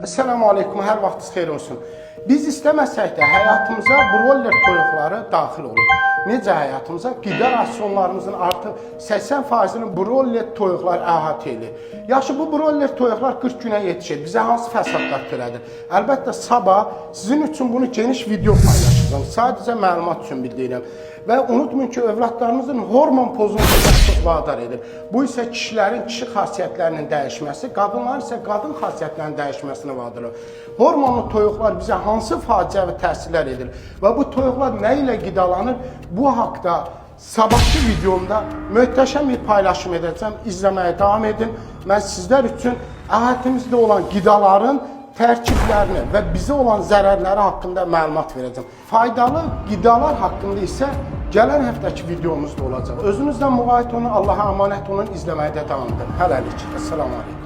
Esselamu Aleyküm, hər vaxtınız xeyir olsun. Biz istəməsək də həyatımıza broiler toyuqları daxil olur. Necə həyatımıza? Qida rasionlarımızın artıq 80%-ni broiler toyuqlar əhatə edir. Yaxşı, bu broiler toyuqlar 40 günə yetişir. Bizə hansı fəsadlar törədir? Əlbəttə, sabah sizin üçün bunu geniş video paylaşacağım. Sadəcə məlumat üçün bildirirəm. Və unutmayın ki, övladlarınızın hormon pozuntusuna çox vadar edir. Bu isə kişilərin kişi xasiyyətlərinin dəyişməsi, qadınlar isə qadın xasiyyətlərinin dəyişməsini vadar edir. Hormonlu toyuqlar bizə hansı faciəvi təsirlər edir və bu toyuqlar nə ilə qidalanır? Bu haqda sabahki videomda möhtəşəm bir paylaşım edəcəm. İzləməyə davam edin. Mən sizlər üçün əhatəmizdə olan qidaların tərkiblərini və bizə olan zərərləri haqqında məlumat verəcəm. Faydalı qidalar haqqında isə gələn həftəki videomuzda olacaq. Özünüzdən müğayət olun, Allaha əmanət olun, izləməyə də davam edin. Hələlik. Esselamu Aleyküm.